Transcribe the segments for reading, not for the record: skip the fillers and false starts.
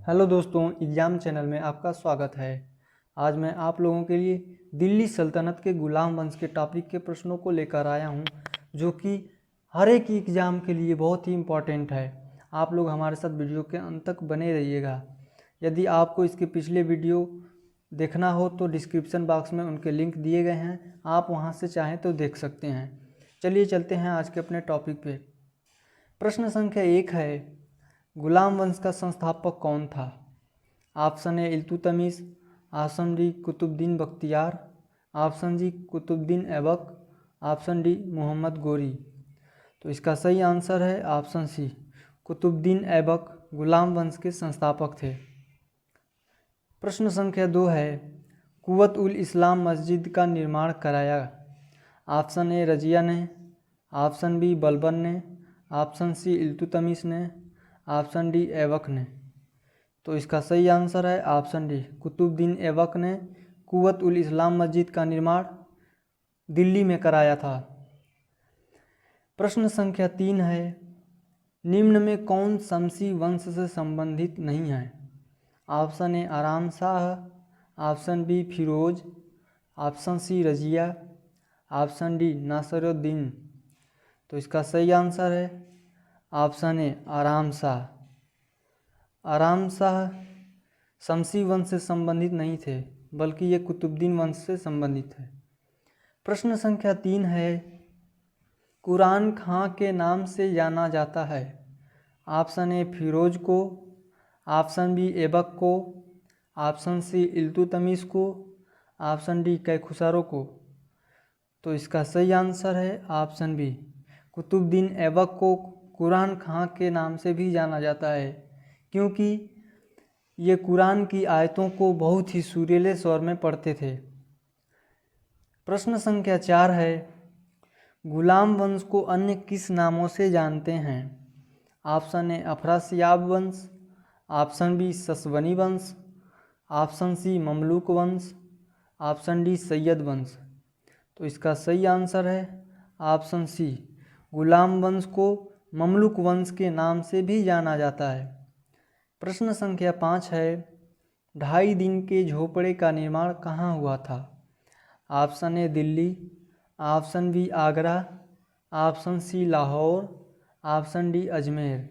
Hello दोस्तों, exam channel में आपका स्वागत है। आज मैं आप लोगों के लिए दिल्ली सल्तनत के गुलाम वंश के टॉपिक के प्रश्नों को लेकर आया हूं, जो कि हर एक एग्ज़ाम के लिए बहुत ही इम्पॉर्टेंट है। आप लोग हमारे साथ वीडियो के अंत तक बने रहिएगा। यदि आपको इसके पिछले वीडियो देखना हो तो डिस्क्रिप्शन बॉक्स में उनके लिंक दिए गए हैं, आप वहां से चाहें तो देख सकते हैं। चलिए चलते हैं आज के अपने टॉपिक पे। प्रश्न संख्या 1 है, गुलाम वंश का संस्थापक कौन था? Option A Iltutmish, option D Qutubuddin Bakhtiyar, option G Qutubuddin Aibak, option D Mohammad Ghori. तो इसका सही आंसर है ऑप्शन सी, कुतुबुद्दीन ऐबक गुलाम वंश के संस्थापक थे। प्रश्न संख्या 2 है, कुव्वत उल इस्लाम मस्जिद का निर्माण कराया? ऑप्शन ए रजिया ने, ऑप्शन बी बलबन ने, ऑप्शन सी इल्तुतमिश ने, ऑप्शन डी ऐबक ने। तो इसका सही आंसर है ऑप्शन डी, कुतुबुद्दीन ऐबक ने कुव्वत उल इस्लाम मस्जिद का निर्माण दिल्ली में कराया था। प्रश्न संख्या 3 है, निम्न में कौन शमसी वंश से संबंधित नहीं है? Option A Aram Shah, option B Firoz, option C Razia, option D Nasiruddin. तो इसका सही आंसर है ऑप्शन ए आराम शाह। आराम शाह शमसी वंश से संबंधित नहीं थे, बल्कि ये कुतुबुद्दीन वंश से संबंधित है। प्रश्न संख्या 3 है, कुरान खां के नाम से जाना जाता है? ऑप्शन ए फिरोज को, ऑप्शन बी ऐबक को, ऑप्शन सी इल्तुतमिश को, ऑप्शन डी कैखुसरो को। तो इसका सही आंसर है ऑप्शन बी, कुतुबुद्दीन ऐबक को कुरान खां के नाम से भी जाना जाता है, क्योंकि ये कुरान की आयतों को बहुत ही सुरीले स्वर में पढ़ते थे। प्रश्न संख्या 4 है, गुलाम वंश को अन्य किस नामों से जानते हैं? ऑप्शन ए अफरासियाब वंश, ऑप्शन बी ससवनी वंश, ऑप्शन सी ममलूक वंश, ऑप्शन डी सैयद वंश। तो इसका सही आंसर है ऑप्शन सी, गुलाम वंश को ममलूक वंश के नाम से भी जाना जाता है। प्रश्न संख्या 5 है, 2.5 दिन के झोपड़े का निर्माण कहाँ हुआ था? Option A Delhi, option B Agra, option C Lahore, option D Ajmer.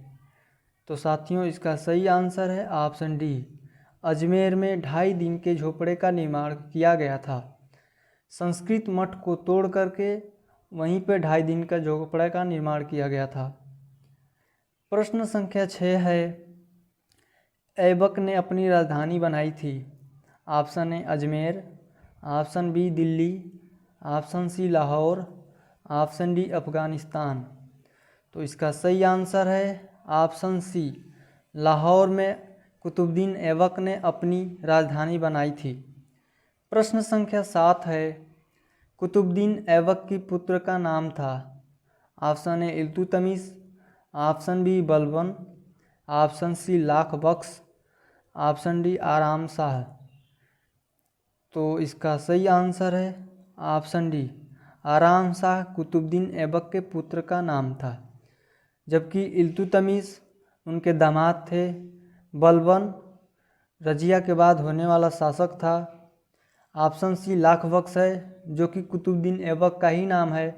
तो साथियों, इसका सही आंसर है ऑप्शन डी, अजमेर में 2.5 दिन के झोपड़े का निर्माण किया गया था। संस्कृत मठ को तोड़ करके वहीं पे 2.5 दिन का झोपड़े का निर्माण किया गया था। प्रश्न संख्या 6 है, ऐबक ने अपनी राजधानी बनाई थी? Option A Ajmer, option B Delhi, option C Lahore, option D Afghanistan. तो इसका सही आंसर है ऑप्शन सी, लाहौर में कुतुबुद्दीन ऐबक ने अपनी राजधानी बनाई थी। प्रश्न संख्या 7 है, कुतुबुद्दीन ऐबक की पुत्र का नाम था? Option A Iltutmish, option B Balban, option C Lakh Bakhsh, option D Aram Shah. तो इसका सही आंसर है ऑप्शन डी, आराम शाह कुतुबुद्दीन ऐबक के पुत्र का नाम था, जबकि इल्तुतमिश उनके दामाद थे। बलबन रजिया के बाद होने वाला शासक था। ऑप्शन सी लाख बख्श है, जो कि कुतुबुद्दीन ऐबक का ही नाम है,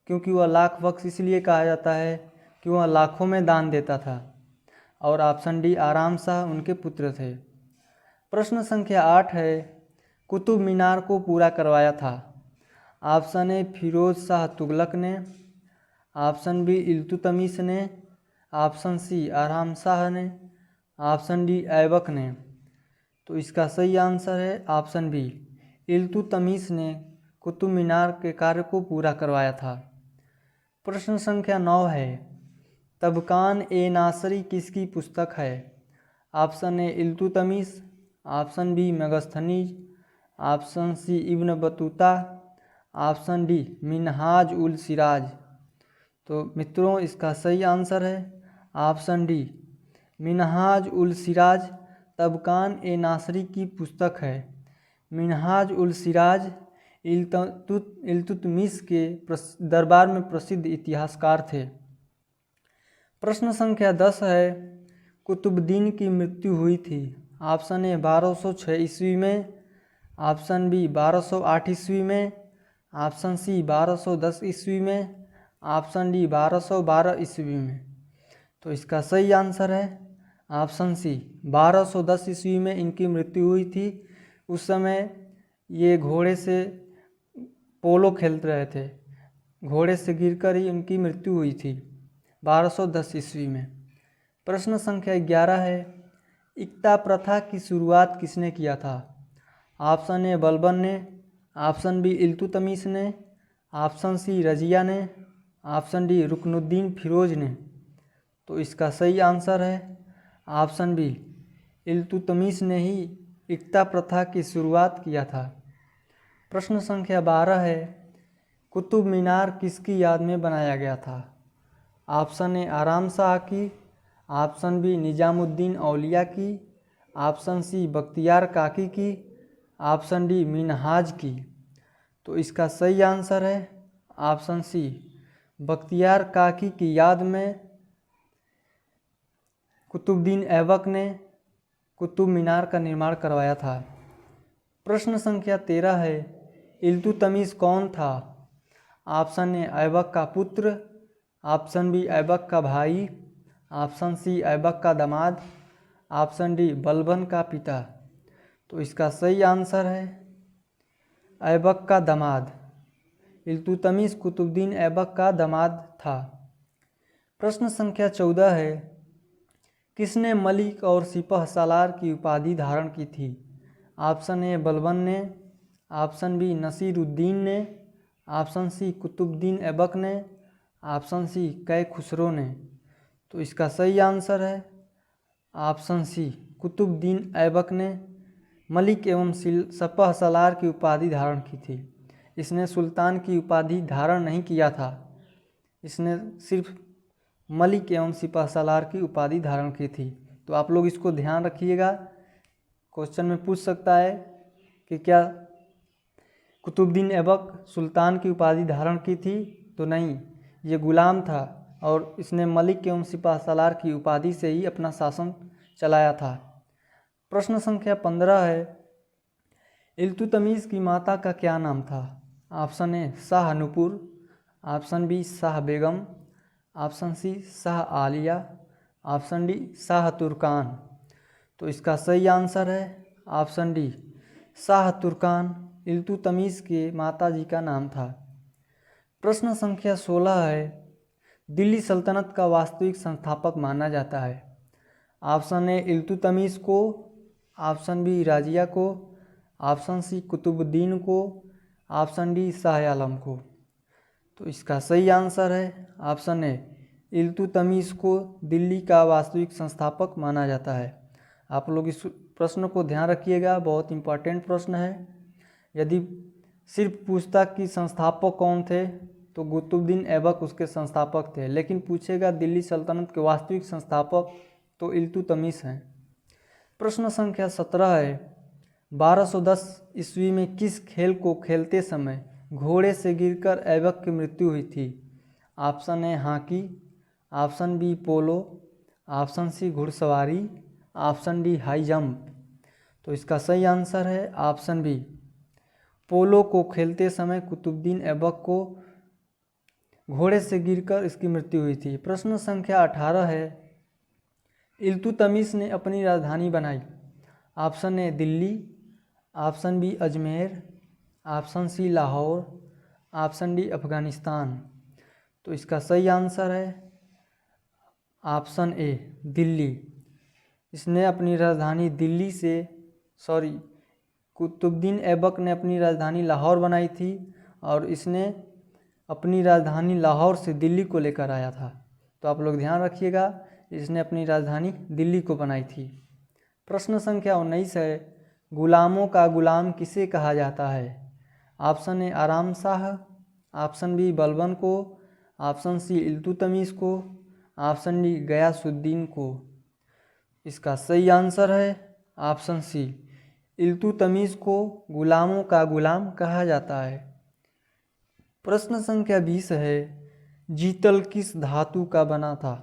क्योंकि वह लाख बख्श इसलिए कहा जाता है कि वह लाखों में दान देता था। और ऑप्शन डी आराम शाह उनके पुत्र थे। प्रश्न संख्या 8 है, कुतुब मीनार को पूरा करवाया था? ऑप्शन ए फिरोज शाह तुगलक ने, ऑप्शन बी इल्तुतमिश ने, ऑप्शन सी आराम शाह ने, ऑप्शन डी ऐबक ने। तो इसका सही आंसर है ऑप्शन बी, इल्तुतमिश ने कुतुब मीनार के कार्य को पूरा करवाया था। प्रश्न संख्या 9 है, तबकान ए नासरी किसकी पुस्तक है? Option A Iltutmish, option B Megasthenes, option C Ibn Battuta, option D Minhaj ul Siraj. तो मित्रों, इसका सही आंसर है ऑप्शन डी, मिनहाज उल सिराज तबकान ए नासरी की पुस्तक है। मिनहाज उल सिराज इल्तुतमिश के दरबार में प्रसिद्ध इतिहासकार थे। प्रश्न संख्या 10 है, कुतुबुद्दीन की मृत्यु हुई थी? ऑप्शन ए 1206 ईस्वी में, ऑप्शन बी 1208 ईस्वी में, ऑप्शन सी 1210 ईस्वी में, ऑप्शन डी 1212 ईस्वी में। तो इसका सही आंसर है ऑप्शन सी 1210 ईस्वी में इनकी मृत्यु हुई थी। उस समय ये घोड़े से पोलो खेल रहे थे, घोड़े से गिरकर ही उनकी मृत्यु हुई थी 1210 ईस्वी में। प्रश्न संख्या 11 है, इक्ता प्रथा की शुरुआत किसने किया था? ऑप्शन ए बलबन ने, ऑप्शन बी इल्तुतमिश ने, ऑप्शन सी रजिया ने, ऑप्शन डी रुकनुद्दीन फिरोज ने। तो इसका सही आंसर है ऑप्शन बी इल्तुतमिश ने ही इक्ता प्रथा की शुरुआत किया था। प्रश्न संख्या 12 है, कुतुब मीनार किसकी याद में बनाया गया था? ऑप्शन ए आराम शाह की, ऑप्शन बी निजामुद्दीन औलिया की, ऑप्शन सी बख्तियार काकी की, ऑप्शन डी मिनहाज की। तो इसका सही आंसर है ऑप्शन सी बख्तियार काकी की याद में कुतुबुद्दीन ऐबक ने कुतुब मीनार का निर्माण करवाया था। प्रश्न संख्या 13 है, इल्तुतमिश कौन था? ऑप्शन ए ऐबक का पुत्र, ऑप्शन बी ऐबक का भाई, ऑप्शन सी ऐबक का दामाद, ऑप्शन डी बलबन का पिता। तो इसका सही आंसर है ऐबक का दामाद। इल्तुतमिश कुतुबुद्दीन ऐबक का दामाद था। प्रश्न संख्या 14 है, किसने मलिक और सिपह सालार की उपाधि धारण की थी? ऑप्शन ए बलबन ने, ऑप्शन बी नसीरुद्दीन ने, ऑप्शन सी कुतुबुद्दीन ऐबक ने, ऑप्शन सी कै खुसरो ने। तो इसका सही आंसर है ऑप्शन सी कुतुबुद्दीन ऐबक ने मलिक एवं सिपह सालार की उपाधि धारण की थी। इसने सुल्तान की उपाधि धारण नहीं किया था, इसने सिर्फ मलिक एवं सिपह सालार की उपाधि धारण की थी। तो आप लोग इसको ध्यान रखिएगा, क्वेश्चन में पूछ सकता है कि क्या कुतुबुद्दीन ऐबक सुल्तान की उपाधि धारण की थी? तो नहीं, ये गुलाम था और इसने मलिक एवं सिपह सालार की उपाधि से ही अपना शासन चलाया था। प्रश्न संख्या 15 है, इल्तुतमिश की माता का क्या नाम था? Option A Shah Nupur, option B Shah Begum, option C Shah Aliya, option D Shah Turkan. तो इसका सही आंसर है ऑप्शन डी शाह तुर्कान इल्तुतमिश के माता जी का नाम था। प्रश्न संख्या 16 है, दिल्ली सल्तनत का वास्तविक संस्थापक माना जाता है? ऑप्शन ए इल्तुतमिश को, ऑप्शन बी राजिया को, ऑप्शन सी कुतुबुद्दीन को, ऑप्शन डी शाह आलम को। तो इसका सही आंसर है ऑप्शन ए इल्तुतमिश को दिल्ली का वास्तविक संस्थापक माना जाता है। आप लोग इस प्रश्न को ध्यान रखिएगा, बहुत इंपॉर्टेंट प्रश्न है। यदि सिर्फ पूछता कि संस्थापक कौन थे तो कुतुबुद्दीन ऐबक उसके संस्थापक थे, लेकिन पूछेगा दिल्ली सल्तनत के वास्तविक संस्थापक तो इल्तुतमिश हैं। प्रश्न संख्या 17 है, 1210 ईस्वी में किस खेल को खेलते समय घोड़े से गिरकर ऐबक की मृत्यु हुई थी? Option A hockey, option B polo, option C घुड़सवारी, ऑप्शन डी हाई जंप। तो इसका सही आंसर है ऑप्शन बी पोलो को खेलते समय कुतुबुद्दीन ऐबक को घोड़े से गिरकर इसकी मृत्यु हुई थी। प्रश्न संख्या 18 है, इल्तुतमिश ने अपनी राजधानी बनाई? Option A Delhi, option B Ajmer, option C Lahore, option D Afghanistan. तो इसका सही आंसर है ऑप्शन ए दिल्ली। इसने अपनी राजधानी दिल्ली से कुतुबुद्दीन ऐबक ने अपनी राजधानी लाहौर बनाई थी और इसने अपनी राजधानी लाहौर से दिल्ली को लेकर आया था। तो आप लोग ध्यान रखिएगा, इसने अपनी राजधानी दिल्ली को बनाई थी। प्रश्न संख्या 19 है, गुलामों का गुलाम किसे कहा जाता है? Option A Aram Shah, option B Balban को, ऑप्शन सी इल्तुतमिश को, ऑप्शन डी गयासुद्दीन को। इसका सही आंसर है ऑप्शन सी इल्तुतमिश को गुलामों का गुलाम कहा जाता है। प्रश्न संख्या 20 है, जीतल किस धातु का बना था?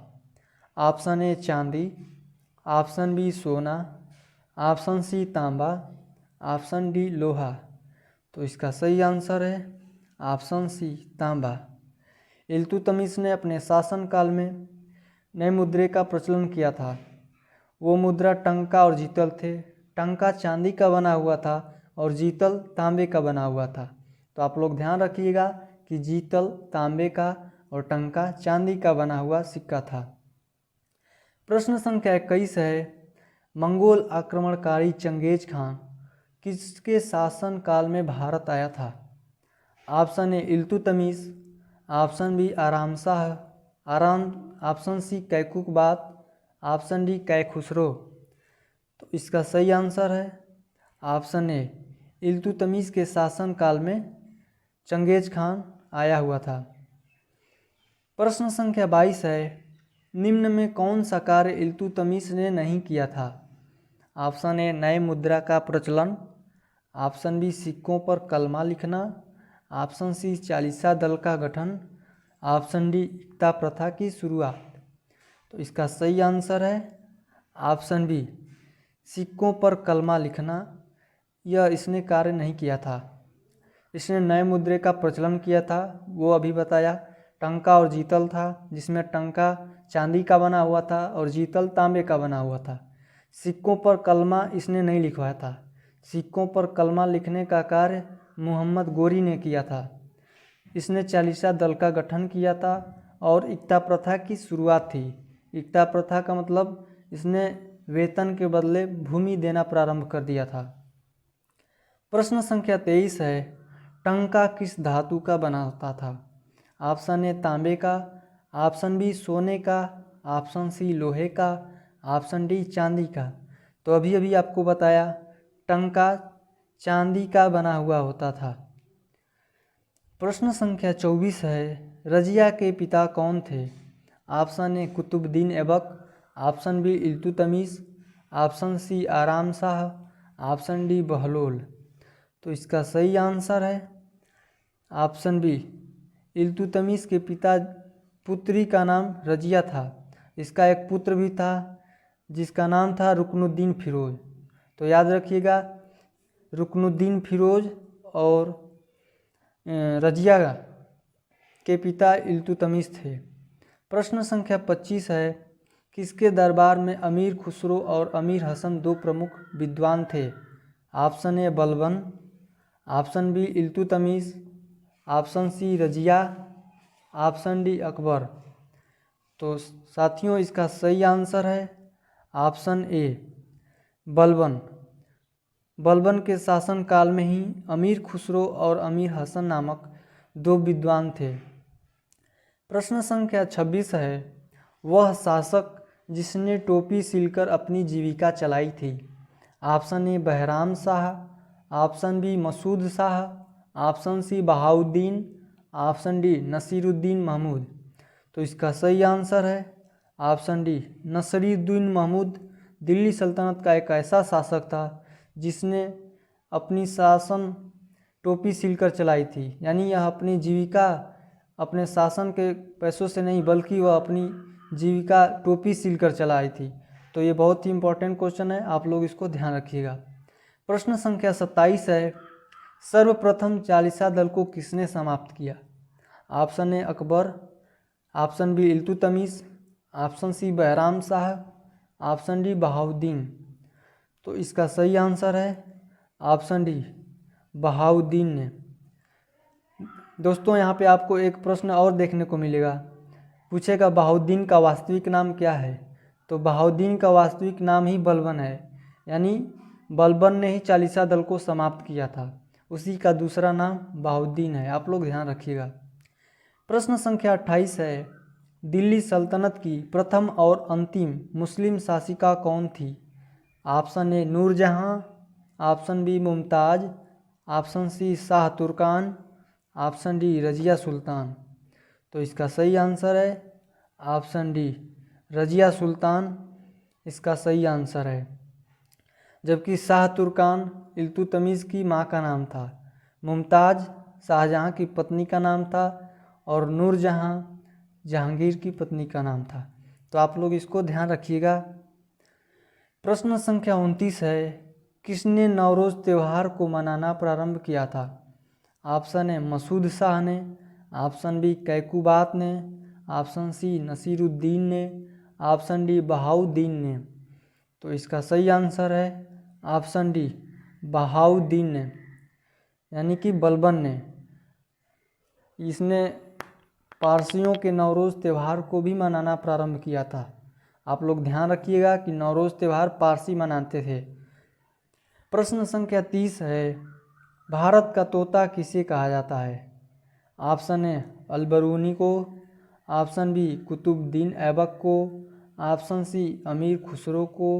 ऑप्शन ए चांदी, ऑप्शन बी सोना, ऑप्शन सी तांबा, ऑप्शन डी लोहा। तो इसका सही आंसर है ऑप्शन सी तांबा। इल्तुतमिश ने अपने शासनकाल में नए मुद्रे का प्रचलन किया था। वो मुद्रा टंका और जीतल थे। टंका चांदी का बना हुआ था और जीतल तांबे का बना हुआ था। तो आप लोग ध्यान रखिएगा कि जीतल तांबे का और टंका चांदी का बना हुआ सिक्का था। प्रश्न संख्या 21 है, मंगोल आक्रमणकारी चंगेज खान किसके शासन काल में भारत आया था? Option A Iltutmish, option B option C Kaiqubad, option D Kaikhusrau. तो इसका सही आंसर है ऑप्शन ए इल्तुतमिश के शासन काल में चंगेज खान आया हुआ था। प्रश्न संख्या 22 है, निम्न में कौन सा कार्य इल्तुतमिश ने नहीं किया था? ऑप्शन ए नए मुद्रा का प्रचलन, ऑप्शन बी सिक्कों पर कलमा लिखना, ऑप्शन सी चालीसा दल का गठन, ऑप्शन डी एकता प्रथा की शुरुआत। तो इसका सही आंसर है ऑप्शन बी सिक्कों पर कलमा लिखना। यह इसने कार्य नहीं किया था। इसने नए मुद्रे का प्रचलन किया था, वो अभी बताया। टंका और जीतल था, जिसमें टंका चांदी का बना हुआ था और जीतल तांबे का बना हुआ था। सिक्कों पर कलमा इसने नहीं लिखवाया था। सिक्कों पर कलमा लिखने का कार्य मोहम्मद गोरी ने किया था। इसने चालीसा दल का गठन किया था और एकता प्रथा की शुरुआत थी। एकता प्रथा का मतलब इसने वेतन के बदले भूमि देना प्रारंभ कर दिया था। प्रश्न संख्या 23 है, टंका किस धातु का बना होता था? ऑप्शन ए तांबे का, ऑप्शन बी सोने का, ऑप्शन सी लोहे का, ऑप्शन डी चांदी का। तो अभी अभी आपको बताया टंका चांदी का बना हुआ होता था। प्रश्न संख्या 24 है, रजिया के पिता कौन थे? Option A Qutubuddin Aibak, option B Iltutmish, option C Aram Shah, option D Bahlol. तो इसका सही आंसर है ऑप्शन बी इल्तुतमिश के पिता पुत्री का नाम रजिया था। इसका एक पुत्र भी था जिसका नाम था रुकनुद्दीन फिरोज। तो याद रखिएगा रुकनुद्दीन फिरोज और रजिया के पिता इल्तुतमिश थे। प्रश्न संख्या 25 है, किसके दरबार में अमीर खुसरो और अमीर हसन दो प्रमुख विद्वान थे? Option A Balban, option B Iltutmish, option C Razia, option D Akbar. तो साथियों इसका सही आंसर है ऑप्शन ए बलबन। बलबन के शासनकाल में ही अमीर खुसरो और अमीर हसन नामक दो विद्वान थे। प्रश्न संख्या 26 है, वह शासक जिसने टोपी सिलकर अपनी जीविका चलाई थी? Option A Bahram Shah, option B Masood Shah, option C Bahauddin, option D Nasiruddin Mahmud. तो इसका सही आंसर है ऑप्शन डी नसीरुद्दीन महमूद। दिल्ली सल्तनत का एक ऐसा शासक था जिसने अपनी शासन टोपी सिलकर चलाई थी। यानी यह अपनी जीविका अपने शासन के पैसों से नहीं बल्कि वह अपनी जीविका टोपी सिलकर चलाई थी। तो ये बहुत ही इम्पोर्टेंट क्वेश्चन है, आप लोग इसको ध्यान रखिएगा। प्रश्न संख्या 27 है, सर्वप्रथम चालीसा दल को किसने समाप्त किया? Option A Akbar, option B Iltutmish, option C Bahram Shah, option D Bahauddin. तो इसका सही आंसर है ऑप्शन डी बहाउद्दीन ने। दोस्तों यहाँ पे आपको एक प्रश्न और देखने को मिलेगा, पूछेगा बहाउद्दीन का वास्तविक नाम क्या है? तो बहाउद्दीन का वास्तविक नाम ही बलबन है। यानी बलबन ने ही चालीसा दल को समाप्त किया था, उसी का दूसरा नाम बहाउद्दीन है। आप लोग ध्यान रखिएगा। प्रश्न संख्या 28 है, दिल्ली सल्तनत की प्रथम और अंतिम मुस्लिम शासिका कौन थी? Option A Noorjahan, option B Mumtaz, option C Shah Turkan, option D Razia Sultan. तो इसका सही आंसर है ऑप्शन डी रजिया सुल्तान इसका सही आंसर है। जबकि शाह तुर्कान इल्तुतमिश की माँ का नाम था, मुमताज़ शाहजहाँ की पत्नी का नाम था और नूरजहां जहांगीर की पत्नी का नाम था। तो आप लोग इसको ध्यान रखिएगा। प्रश्न संख्या 29 है, किसने नवरोज़ त्यौहार को मनाना प्रारंभ किया था? ऑप्शन ए मसूद शाह ने, ऑप्शन बी कैकुबात ने, ऑप्शन सी नसीरुद्दीन ने, ऑप्शन डी बहाउद्दीन ने। तो इसका सही आंसर है ऑप्शन डी बहाउद्दीन ने, यानी कि बलबन ने। इसने पारसियों के नवरोज़ त्यौहार को भी मनाना प्रारंभ किया था। आप लोग ध्यान रखिएगा कि नवरोज़ त्यौहार पारसी मनाते थे। प्रश्न संख्या 30 है, भारत का तोता किसे कहा जाता है? ऑप्शन ए अलबरूनी को, ऑप्शन बी कुतुबुद्दीन ऐबक को, ऑप्शन सी अमीर खुसरो को,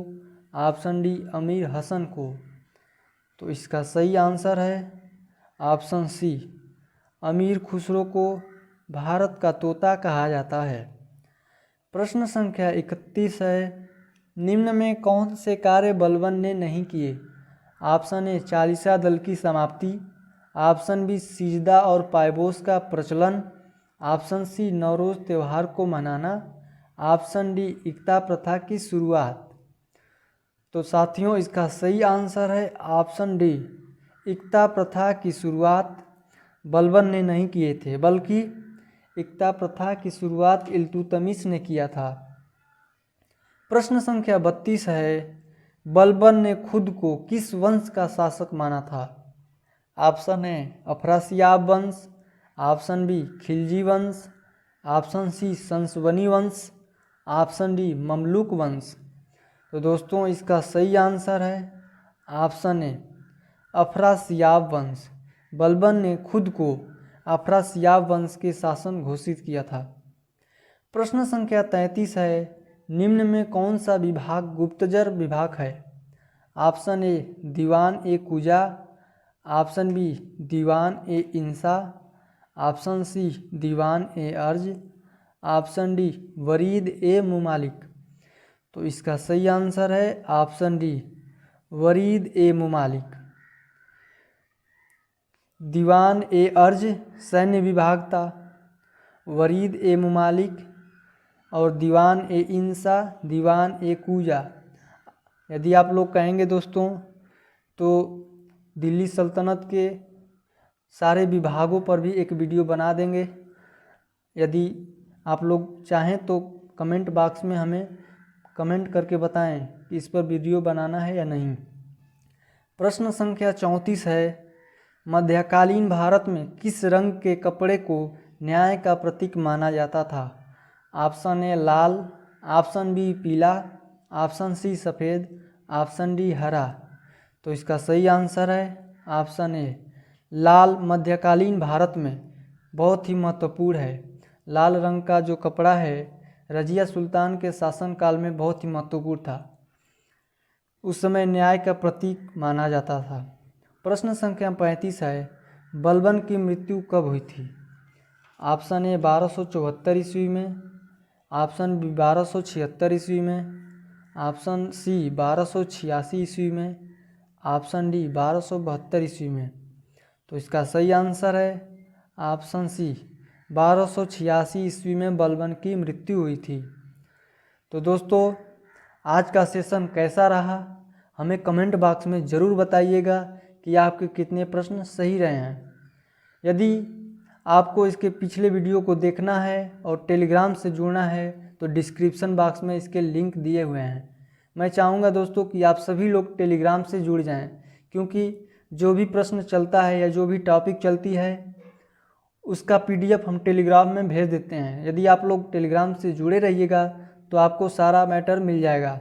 ऑप्शन डी अमीर हसन को। तो इसका सही आंसर है ऑप्शन सी अमीर खुसरो को भारत का तोता कहा जाता है। प्रश्न संख्या 31 है, निम्न में कौन से कार्य बलबन ने नहीं किए? ऑप्शन ए चालीसा दल की समाप्ति, ऑप्शन बी सिजदा और पायबोस का प्रचलन, ऑप्शन सी नवरोज़ त्यौहार को मनाना, ऑप्शन डी इक्ता प्रथा की शुरुआत। तो साथियों इसका सही आंसर है ऑप्शन डी इक्ता प्रथा की शुरुआत बलबन ने नहीं किए थे, बल्कि इक्ता प्रथा की शुरुआत इल्तुतमिश ने किया था। प्रश्न संख्या 32 है, बलबन ने खुद को किस वंश का शासक माना था? ऑप्शन ए अफरासियाब वंश, ऑप्शन बी खिलजी वंश, ऑप्शन सी संसवनी वंश, ऑप्शन डी ममलूक वंश। तो दोस्तों इसका सही आंसर है ऑप्शन ए अफरासियाब वंश। बलबन ने खुद को अफरासियाब वंश के शासन घोषित किया था। प्रश्न संख्या 33 है, निम्न में कौन सा विभाग गुप्तचर विभाग है? ऑप्शन ए दीवान ए कुजा, ऑप्शन बी दीवान ए इंसा, ऑप्शन सी दीवान ए अर्ज, ऑप्शन डी वरीद ए मुमालिक। तो इसका सही आंसर है ऑप्शन डी वरीद ए मुमालिक। दीवान ए अर्ज सैन्य विभाग था, वरीद ए मुमालिक और दीवान ए इंसा दीवान ए कुजा। यदि आप लोग कहेंगे दोस्तों तो दिल्ली सल्तनत के सारे विभागों पर भी एक वीडियो बना देंगे। यदि आप लोग चाहें तो कमेंट बॉक्स में हमें कमेंट करके बताएं कि इस पर वीडियो बनाना है या नहीं। प्रश्न संख्या 34 है, मध्यकालीन भारत में किस रंग के कपड़े को न्याय का प्रतीक माना जाता था? ऑप्शन ए लाल, ऑप्शन बी पीला, ऑप्शन सी सफ़ेद, ऑप्शन डी हरा। तो इसका सही आंसर है ऑप्शन ए लाल। मध्यकालीन भारत में बहुत ही महत्वपूर्ण है। लाल रंग का जो कपड़ा है रजिया सुल्तान के शासनकाल में बहुत ही महत्वपूर्ण था। उस समय न्याय का प्रतीक माना जाता था। प्रश्न संख्या 35 है, बलबन की मृत्यु कब हुई थी? ऑप्शन ए 1274 ईस्वी में, ऑप्शन बी 1276 ईस्वी में, ऑप्शन सी 1286 ईस्वी में, ऑप्शन डी 1272 ईस्वी में। तो इसका सही आंसर है ऑप्शन सी 1286 ईस्वी में बलबन की मृत्यु हुई थी। तो दोस्तों आज का सेशन कैसा रहा हमें कमेंट बॉक्स में ज़रूर बताइएगा कि आपके कितने प्रश्न सही रहे हैं। यदि आपको इसके पिछले वीडियो को देखना है और टेलीग्राम से जुड़ना है तो डिस्क्रिप्शन बॉक्स में इसके लिंक दिए हुए हैं। मैं चाहूँगा दोस्तों कि आप सभी लोग टेलीग्राम से जुड़ जाएं, क्योंकि जो भी प्रश्न चलता है या जो भी टॉपिक चलती है उसका PDF हम टेलीग्राम में भेज देते हैं। यदि आप लोग टेलीग्राम से जुड़े रहिएगा तो आपको सारा मैटर मिल जाएगा।